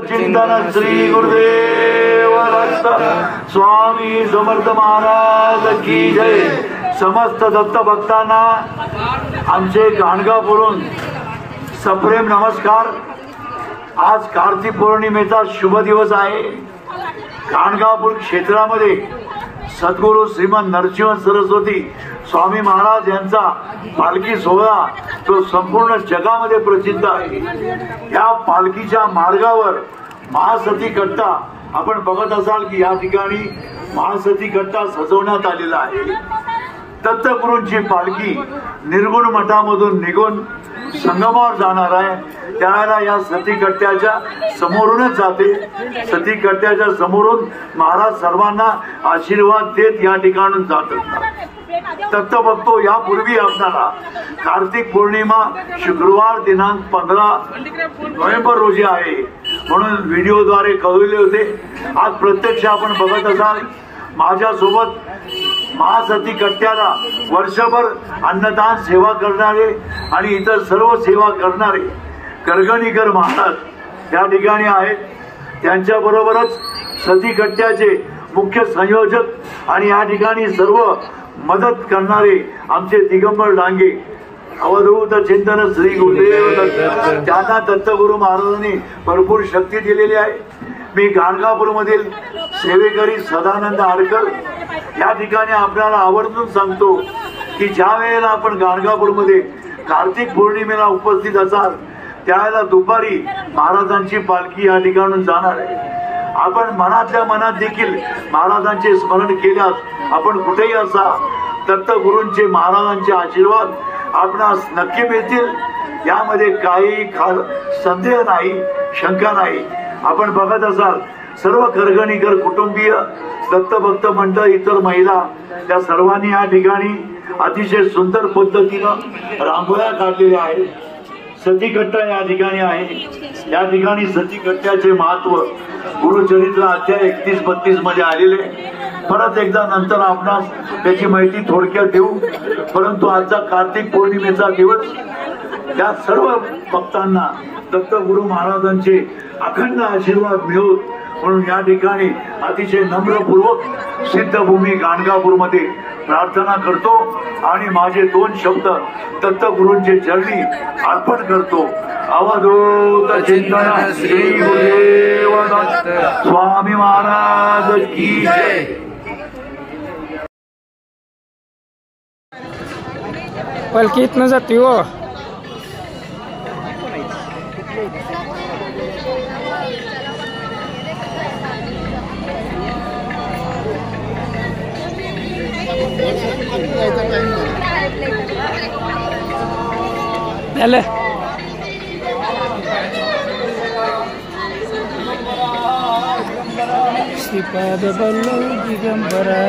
चिंतन श्री गुरुदेव दत्त स्वामी समर्थ महाराज की जय। समस्त दत्त भक्तांना आमचे गाणगापूरून सप्रेम नमस्कार। आज कार्तिक पौर्णिमेचा शुभ दिवस आहे। गाणगापूर क्षेत्रामध्ये सद्गुरू श्रीमंत नरसिंह सरस्वती स्वामी महाराज यांचा पालखी सोहळा तो संपूर्ण जगामध्ये प्रसिद्ध आहे। या पालखीच्या मार्गावर महासती कट्टा आपण बघत असाल की या ठिकाणी महासती कट्टा सजवण्यात आलेला आहे। दत्तगुरूंची पालखी निर्गुण मठामधून निघून संगमावर जाणार आहे। त्यावेळेला या सती कट्ट्याच्या समोरूनच जाते। सती कट्ट्याच्या समोरून महाराज सर्वांना आशीर्वाद देत या ठिकाणून जात असतात। दत्त भक्तो, यापूर्वी आपल्याला कार्तिक पौर्णिमा शुक्रवार दिनांक 15 नोव्हेंबर रोजी आहे म्हणून व्हिडिओद्वारे कळविले होते। आज प्रत्यक्ष आपण बघत असाल माझ्यासोबत महासती कट्ट्याला वर्षभर अन्नदान सेवा करणारे आणि इतर सर्व सेवा करणारे करगणीकर महाराज या ठिकाणी आहेत। त्यांच्या बरोबरच सती कट्ट्याचे मुख्य संयोजक आणि या ठिकाणी सर्व मदत करणारे आमचे दिगंबर डांगे अवधूत चिंतन श्री गुरुदेव दत्त। त्यांना दत्तगुरु महाराजांनी भरपूर शक्ती दिलेली आहे। मी गाणगापूर मधील सेवेकरी सदानंद आडकर या ठिकाणी आपल्याला आवर्जून सांगतो की ज्या वेळेला आपण गाणगापूर मध्ये कार्तिक पौर्णिमेला उपस्थित असाल त्यावेळेला दुपारी महाराजांची पालखी या ठिकाणून जाणार आहे। आपण मनातल्या मनात देखील महाराजांचे स्मरण केल्यास आपण कुठेही असा दत्तगुरूंचे महाराजांचे आशीर्वाद आपणास नक्की मिळतील। यामध्ये काही संदेह नाही, शंका नाही। आपण बघत असाल सर्व करगणीकर कुटुंबीय दत्तभक्त मंडळ इतर महिला त्या सर्वांनी या ठिकाणी अतिशय सुंदर पद्धतीनं रांगोळ्या काढलेल्या आहेत। सती कट्टा या ठिकाणी आहे। या ठिकाणी सती कट्ट्याचे महत्व गुरुचरित्र अध्याय 31-32 मध्ये आलेले। परत एकदा नंतर आपणास त्याची माहिती थोडक्यात देऊ, परंतु आजचा कार्तिक पौर्णिमेचा दिवस या सर्व भक्तांना दत्तगुरु महाराजांचे अखंड आशीर्वाद मिळो म्हणून या ठिकाणी अतिशय नम्रपूर्वक सिद्धभूमी गाणगापूर मध्ये प्रार्थना करतो आणि माझे 2 शब्द दत्तगुरूंचे चरणी अर्पण करतो। अवधूत चिंतन श्री गुरुदेव दत्त स्वामी महाराज की जय। पालखी इथनं जाते हो। श्रीपाद बल्लभ दिगंबरा